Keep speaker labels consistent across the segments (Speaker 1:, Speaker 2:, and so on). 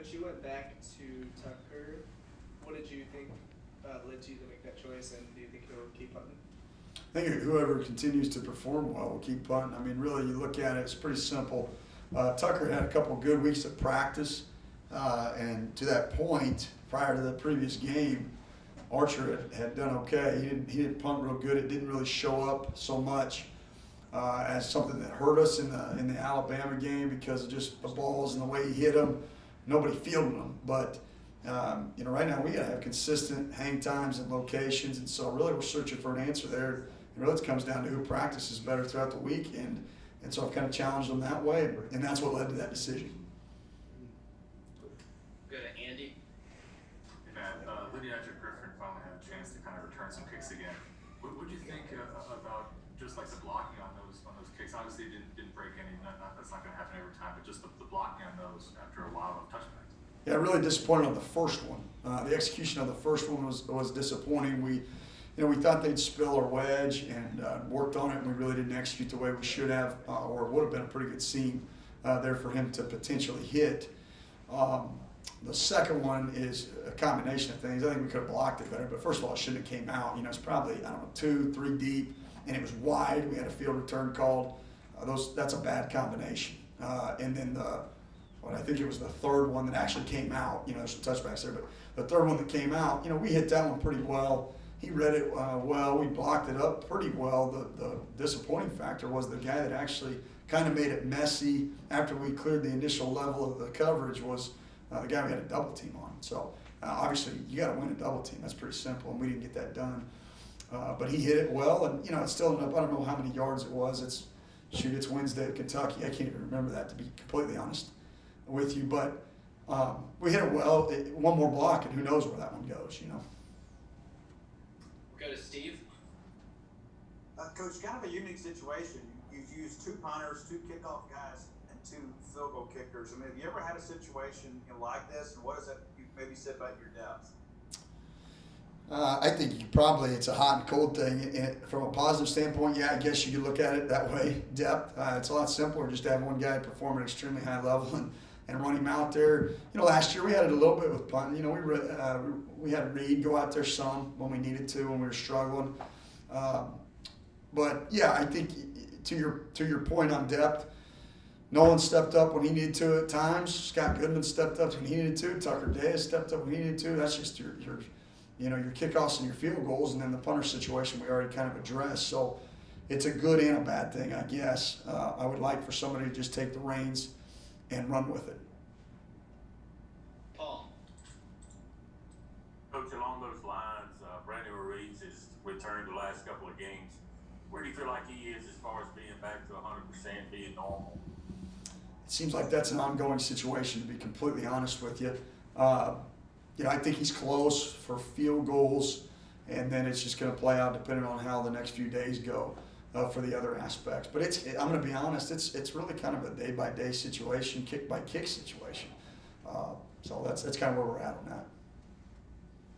Speaker 1: Coach, you went back to Tucker. What did you think led you to make that choice, and do you think he'll keep punting?
Speaker 2: I think whoever continues to perform well will keep punting. I mean, really, you look at it, it's pretty simple. Tucker had a couple of good weeks of practice, and to that point, prior to the previous game, Archer had done okay. He didn't punt real good. It didn't really show up so much as something that hurt us in the Alabama game because of just the balls and the way he hit them. Nobody fielded them, but right now we got to have consistent hang times and locations, and so really we're searching for an answer there. And really it comes down to who practices better throughout the week, and so I've kind of challenged them that way, and that's what led to that decision.
Speaker 3: Go to Andy.
Speaker 4: Hey Matt, Lydia Griffin finally had a chance to kind of return some kicks again. What do you think about just like the blocking on those kicks? Obviously it didn't break any. That's not going to happen every time, but just the blocking on those after a while of touchbacks.
Speaker 2: Yeah, really disappointed on the first one. The execution of the first one was disappointing. We thought they'd spill our wedge and worked on it, and we really didn't execute the way we should have, or it would have been a pretty good seam there for him to potentially hit. The second one is a combination of things. I think we could have blocked it better, but first of all, it shouldn't have came out. It's probably, 2, 3 deep, and it was wide. We had a field return called. That's a bad combination. And then I think it was the third one that actually came out. There's some touchbacks there, but the third one that came out, we hit that one pretty well. He read it well. We blocked it up pretty well. The disappointing factor was the guy that actually kind of made it messy after we cleared the initial level of the coverage was the guy we had a double team on. So obviously you got to win a double team. That's pretty simple, and we didn't get that done. But he hit it well, and it's still I don't know how many yards it was. It's Wednesday at Kentucky. I can't even remember that, to be completely honest with you. But we hit it well. One more block, and who knows where that one goes.
Speaker 3: Go to Steve.
Speaker 5: Coach, kind of a unique situation. You've used 2 punters, 2 kickoff guys, and 2 field goal kickers. I mean, have you ever had a situation like this, and what does that maybe say about your depth?
Speaker 2: I think it's a hot and cold thing. And from a positive standpoint, yeah, I guess you could look at it that way. Depth. It's a lot simpler just to have one guy perform at an extremely high level and run him out there. Last year we had it a little bit with punting. We had Reed go out there some when we needed to, when we were struggling. But yeah, I think to your point on depth, Nolan stepped up when he needed to at times. Scott Goodman stepped up when he needed to. Tucker Diaz stepped up when he needed to. That's just your kickoffs and your field goals, and then the punter situation we already kind of addressed. So it's a good and a bad thing, I guess. I would like for somebody to just take the reins and run with it.
Speaker 3: Paul.
Speaker 6: Coach, along those lines, Brandon Ruiz has returned the last couple of games. Where do you feel like he is as far as being back to 100%, being normal?
Speaker 2: It seems like that's an ongoing situation, to be completely honest with you. I think he's close for field goals, and then it's just going to play out depending on how the next few days go for the other aspects. But I'm going to be honest, it's really kind of a day-by-day situation, kick-by-kick situation. So that's kind of where we're at on that.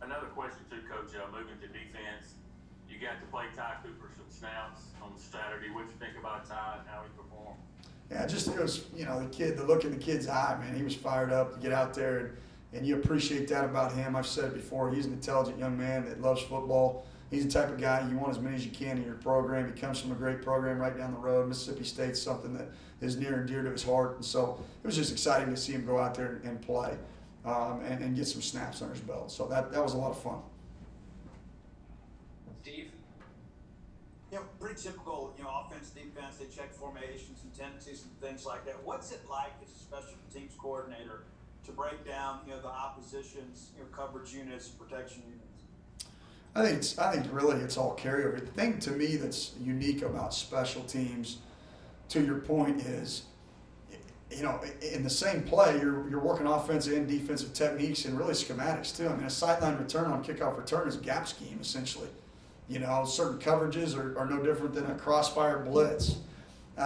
Speaker 6: Another question too, Coach, moving to defense. You got to play Ty Cooper some snaps on Saturday. What you think about Ty and how he performed?
Speaker 2: Yeah, it was, the look in the kid's eye, man. He was fired up to get out there, and you appreciate that about him. I've said it before. He's an intelligent young man that loves football. He's the type of guy you want as many as you can in your program. He comes from a great program right down the road. Mississippi State's something that is near and dear to his heart. And so it was just exciting to see him go out there and play and get some snaps under his belt. So that was a lot of fun.
Speaker 3: Steve.
Speaker 5: Pretty typical, offense, defense. They check formations and tendencies and things like that. What's it like as a special teams coordinator to break down, the opposition's, coverage units, protection units?
Speaker 2: I think really it's all carryover. The thing to me that's unique about special teams, to your point, is, in the same play, you're working offensive and defensive techniques and really schematics too. I mean, a sideline return on kickoff return is a gap scheme essentially. Certain coverages are no different than a crossfire blitz.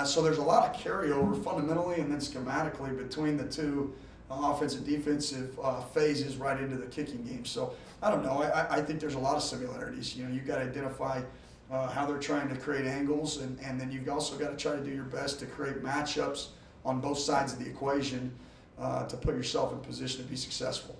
Speaker 2: So there's a lot of carryover fundamentally and then schematically between the two offensive defensive phases right into the kicking game. So I don't know. I think there's a lot of similarities. You've got to identify how they're trying to create angles, and then you've also got to try to do your best to create matchups on both sides of the equation to put yourself in position to be successful.